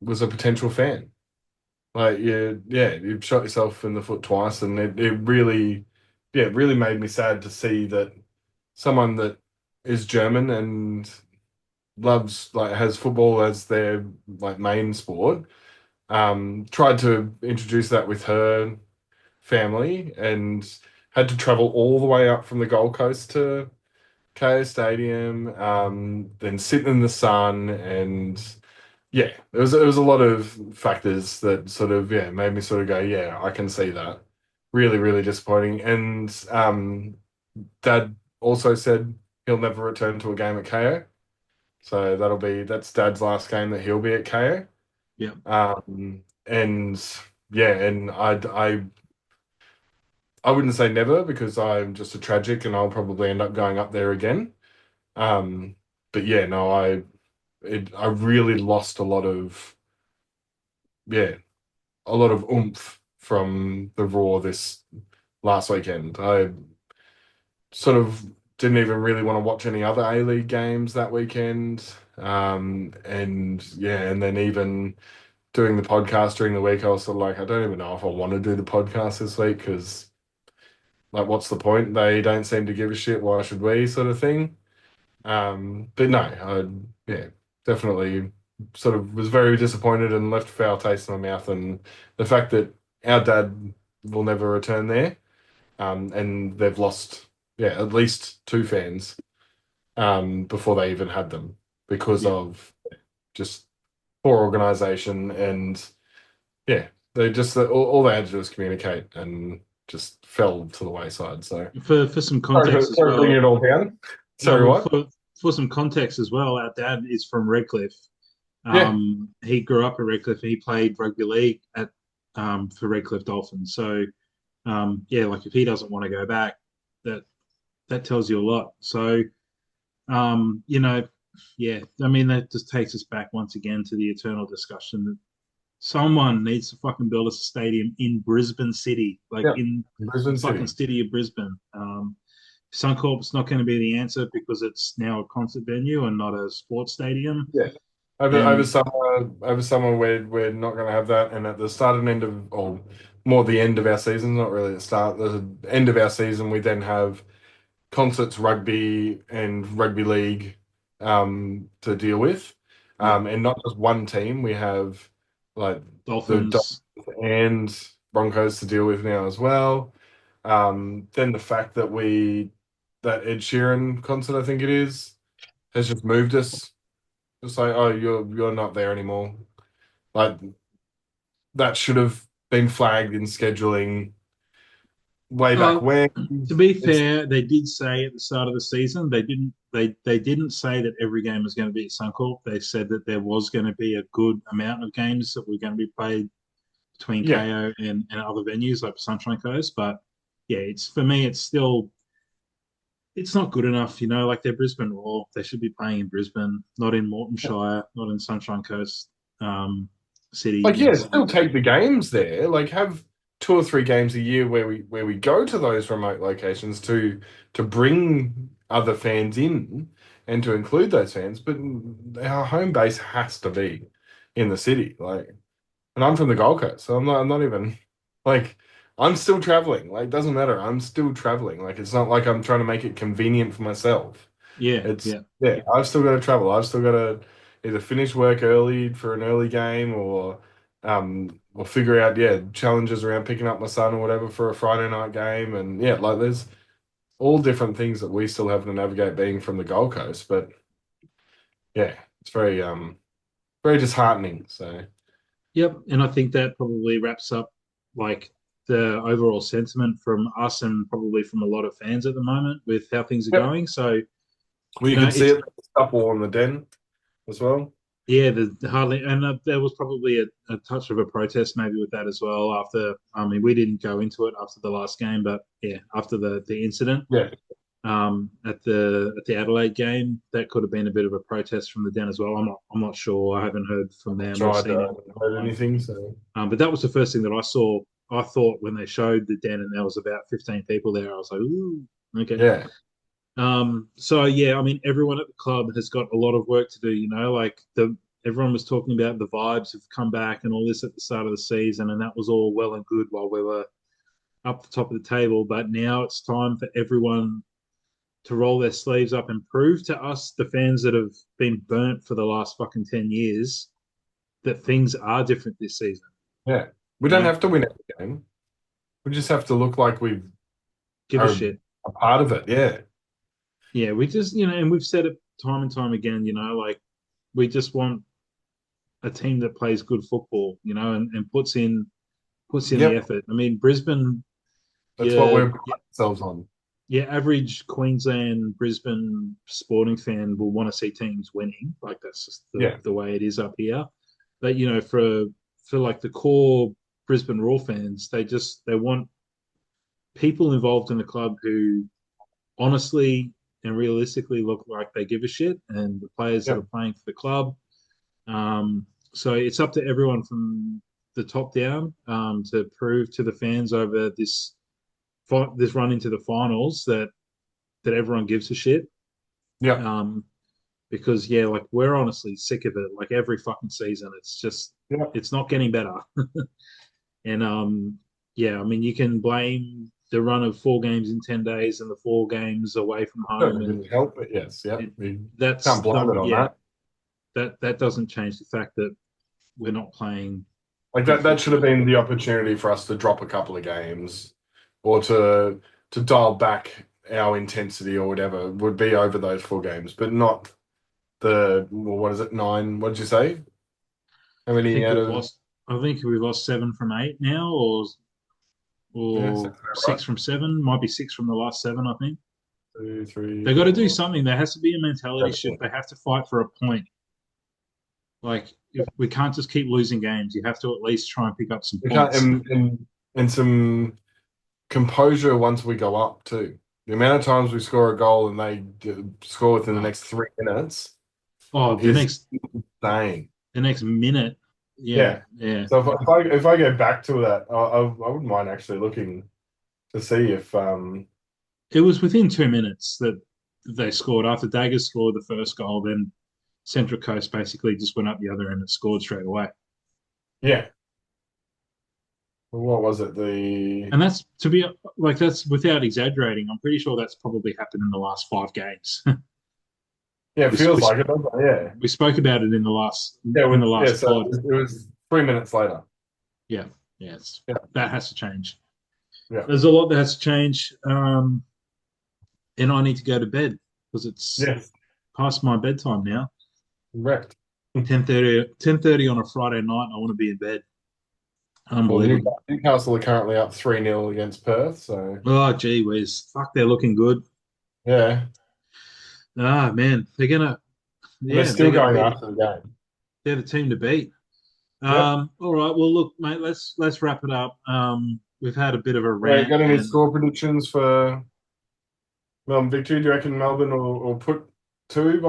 was a potential fan. Like, yeah, you've shot yourself in the foot twice, and it really, yeah, it really made me sad to see that someone that is German and loves, like, has football as their like main sport, tried to introduce that with her family and had to travel all the way up from the Gold Coast to KO Stadium, then sitting in the sun, and yeah, it was a lot of factors that sort of, yeah, made me sort of go, yeah, I can see that. Really, really disappointing. And Dad also said he'll never return to a game at KO. So that's Dad's last game that he'll be at KO. Yeah. And yeah, and I wouldn't say never, because I'm just a tragic and I'll probably end up going up there again. Um, but yeah, no, I really lost yeah, a lot of oomph from the Raw this last weekend. I sort of didn't even really want to watch any other A-League games that weekend. And yeah, and then even doing the podcast during the week, I was sort of like, I don't even know if I want to do the podcast this week, because, like, what's the point? They don't seem to give a shit. Why should we? Sort of thing. But no, yeah, definitely sort of was very disappointed and left a foul taste in my mouth. And the fact that our dad will never return there, and they've lost, yeah, at least two fans, before they even had them, because Yeah. of just poor organization. And yeah, they just, all they had to do was communicate, and just fell to the wayside. So For some sorry context as for bringing well. it all down. No, Sorry, well, what? for some context as well, our dad is from Redcliffe. Yeah, He grew up at Redcliffe. He played rugby league at for Redcliffe Dolphins. So yeah, like if he doesn't want to go back, that that tells you a lot. So you know, yeah, I mean that just takes us back once again to the eternal discussion that someone needs to fucking build us a stadium in Brisbane City, like yeah, in the Brisbane fucking City. city of Brisbane. Suncorp's not going to be the answer because it's now a concert venue and not a sports stadium. Yeah. Over And summer we're not going to have that, and at the start and end of, or more the end of our season, not really the start, the end of our season, we then have concerts, rugby and rugby league, to deal with, yeah, and not just one team. We have, like, the Dolphins. Dolphins and Broncos to deal with now as well. Then the fact that that Ed Sheeran concert, I think it is, has just moved us. It's like, oh, you're not there anymore. Like, that should have been flagged in scheduling way back Uh, when. to be It's fair, they did say at the start of the season they didn't say that every game was going to be at Suncorp. They said that there was going to be a good amount of games that were going to be played between yeah, KO and other venues like Sunshine Coast. But yeah, it's for me, it's still it's not good enough, like they're Brisbane Roar. They should be playing in Brisbane, not in Mortonshire, not in Sunshine Coast City. Like, yeah, still take the games there. Like, have two or three games a year where we go to those remote locations to bring other fans in and to include those fans. But our home base has to be in the city. Like, and I'm from the Gold Coast, so I'm not even like I'm still traveling. Like, doesn't matter. I'm still traveling. Like, it's not like I'm trying to make it convenient for myself. Yeah, It's yeah. yeah, I've still got to travel. I've still got to either finish work early for an early game or figure out challenges around picking up my son or whatever for a Friday night game. And yeah, like there's all different things that we still have to navigate being from the Gold Coast. But yeah, it's very disheartening. So Yep, and I think that probably wraps up like the overall sentiment from us and probably from a lot of fans at the moment with how things are yep. going. So, Well, you can see it's it up all in the den as well. yeah, the hardly, and there was probably a touch of a protest maybe with that as well. After, I mean, we didn't go into it after the last game, but yeah, after the incident Yeah. at the Adelaide game, that could have been a bit of a protest from the Den as well. I'm not sure. I haven't heard from them or Tried seen to anything heard online. anything. So But that was the first thing that I saw. I thought when they showed the Den and there was about 15 people there, I was like, ooh, okay. yeah, So yeah, I mean, everyone at the club has got a lot of work to do. Like everyone was talking about the vibes have come back and all this at the start of the season, and that was all well and good while we were up the top of the table. But now it's time for everyone to roll their sleeves up and prove to us, the fans that have been burnt for the last fucking 10 years, that things are different this season. yeah. We You don't know, have to win every game. We just have to look like we give a are shit. a part of it. Yeah. Yeah, we just, and we've said it time and time again, like we just want a team that plays good football, and puts in the Yep. effort. I mean, Brisbane, That's what yeah, we're putting ourselves on. yeah, average Queensland Brisbane sporting fan will want to see teams winning. Like that's just the, Yeah. the way it is up here. But for like the core Brisbane Roar fans, they want people involved in the club who honestly and realistically look like they give a shit, and the players that are Yep. playing for the club. So it's up to everyone from the top down to prove to the fans over this run into the finals that everyone gives a shit. Yep. Um, because yeah, like we're honestly sick of it. Like every fucking season, Yep. it's not getting better. And yeah, I mean you can blame the run of 4 games in 10 days and the 4 games away from home, Certainly and didn't help, but yes. Yep. it, We can't that's blame not it on yeah that. that doesn't change the fact that we're not playing Like good that should have football. been the opportunity for us to drop a couple of games or to dial back our intensity or whatever would be over those 4 games, but not what is it, 9? What did you say? How I many think out we've of lost. I think we've lost 7 from 8 now, or yeah, or sounds about right. 6 from 7. Might be 6 from the last 7. I think 2, 3, they got to do 4, something. There has to be a mentality 7. shift. They have to fight for a point. Like if we can't just keep losing games. You have to at least try and pick up some We can't points. and some composure once we go up too. The amount of times we score a goal and score within the Oh, next 3 minutes oh, the is next insane. the next minute. Yeah, Yeah. yeah. So if I go back to that, I wouldn't mind actually looking to see if It was within 2 minutes that they scored. After Daggers scored the first goal, then Central Coast basically just went up the other end and scored straight away. yeah, what was it? The And that's to be like that's without exaggerating. I'm pretty sure that's probably happened in the last 5 games. yeah, it we, feels we like it, doesn't it? Yeah. we spoke about it in the last Yeah, in the yeah, last so pod. it was 3 minutes later. Yeah, yeah, Yeah, that has to change. yeah, There's a lot that has to change, and I need to go to bed because it's yes, past my bedtime now. correct. 10:30 on a Friday night. I want to be in bed. Well, Unbelievable. Newcastle are currently up 3-0 against Perth, so Oh, gee whiz. Fuck, they're looking good. yeah, Ah, man. and they're Yeah, they're still gonna going be, after the game. they're the team to beat. Yep. All right. Well, look, mate, let's wrap it up. We've had a bit of a Right, rant, got any and score predictions for Melbourne victory. Do you reckon Melbourne will put two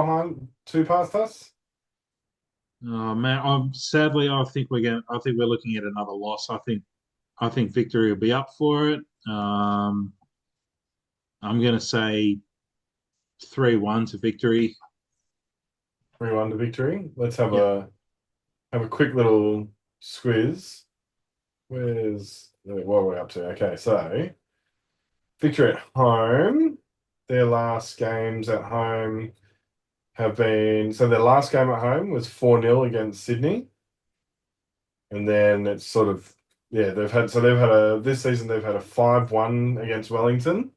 past us? Oh man, sadly I think I think we're looking at another loss. I think victory will be up for it. I'm going to say 3-1 to victory. 3-1 to victory. Let's Yeah. have a quick little squiz. What are we up to? Okay, so victory at home. Their last games at home have been so their last game at home was 4-0 against Sydney. And then it's sort of yeah, they've had a this season they've had a 5-1 against Wellington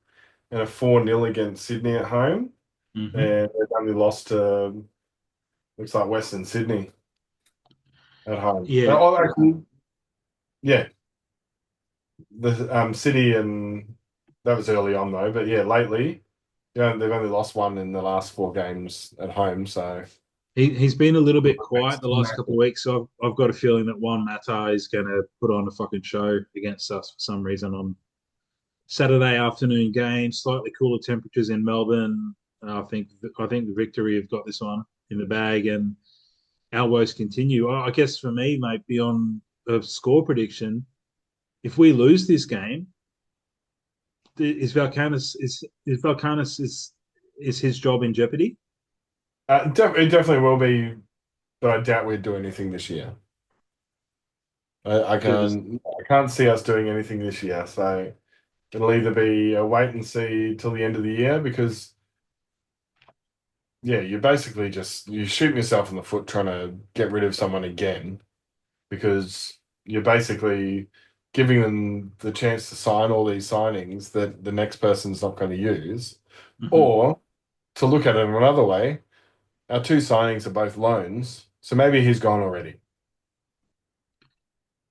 and a 4-0 against Sydney at home. Hmm. And they've only lost to looks like Western Sydney at home. Yeah. Actually, yeah, the City and that was early on though, but yeah, lately, yeah, they've only lost one in the last four games at home. So He's been a little bit quiet the last couple of weeks, so I've got a feeling that Juan Mata is going to put on a fucking show against us for some reason on Saturday afternoon game. Slightly cooler temperatures in Melbourne. I think the Victory have got this one in the bag, and our woes continue. I guess for me, mate, beyond a score prediction, if we lose this game, is Valkanis is his job in jeopardy? it definitely will be, but I doubt we'd do anything this year. Because I can't see us doing anything this year. So it'll either be a wait and see till the end of the year because yeah, you're basically just you're shooting yourself in the foot trying to get rid of someone again because you're basically giving them the chance to sign all these signings that the next person's not going to use. Mhm. Or to look at it in another way, our two signings are both loans, so maybe he's gone already.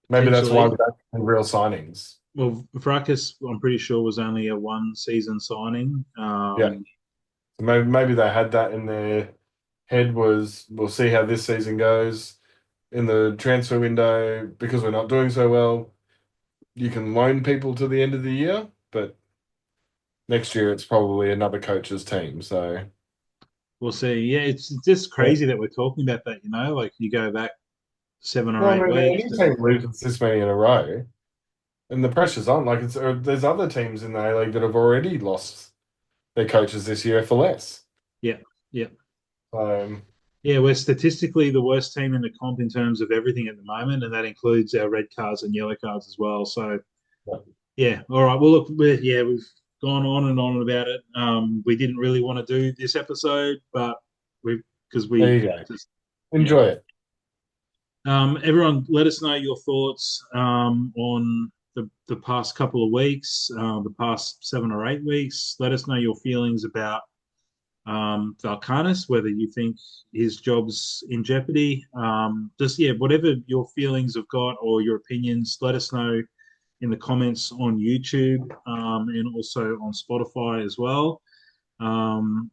Maybe that's why we Potentially. don't have real signings. Well, Vrakis, I'm pretty sure was only a one season signing. Yeah. So maybe they had that in their head was we'll see how this season goes in the transfer window because we're not doing so well. You can loan people to the end of the year, but next year it's probably another coach's team. So We'll see. Yeah, it's just yeah. crazy that we're talking about that. Like you go back seven or Well, eight I mean, weeks. any team loses this many in a row, and the pressure's on. Like there's other teams in the A League that have already lost their coaches this year for less. Yeah, yeah, Um, yeah. We're statistically the worst team in the comp in terms of everything at the moment, and that includes our red cards and yellow cards as well. So yeah, all right. Well, look, we've gone on about it. We didn't really want to do this episode, but we because there we you go. just yeah. Enjoy it. Everyone, let us know your thoughts on the past couple of weeks, the past 7 or 8 weeks. Let us know your feelings about Valkanis, whether you think his job's in jeopardy. Whatever your feelings have got or your opinions, let us know in the comments on YouTube and also on Spotify as well. And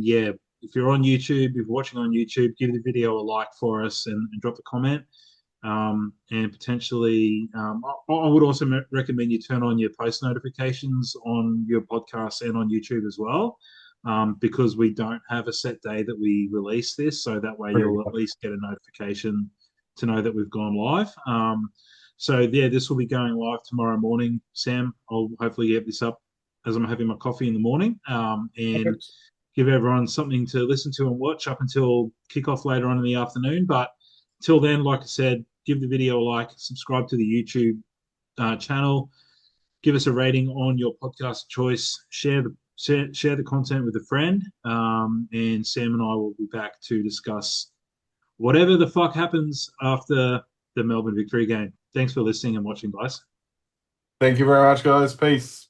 yeah, if you're on YouTube, if you're watching on YouTube, give the video a like for us and drop a comment. And potentially, I would also recommend you turn on your post notifications on your podcast and on YouTube as well, because we don't have a set day that we release this. So that way Pretty you'll at much. least get a notification to know that we've gone live. So yeah, this will be going live tomorrow morning. Sam, I'll hopefully get this up as I'm having my coffee in the morning, and Perfect. give everyone something to listen to and watch up until kickoff later on in the afternoon. But till then, like I said, give the video a like, subscribe to the YouTube channel, give us a rating on your podcast choice, share the content with a friend, and Sam and I will be back to discuss whatever the fuck happens after the Melbourne victory game. Thanks for listening and watching, guys. Thank you very much, guys. Peace.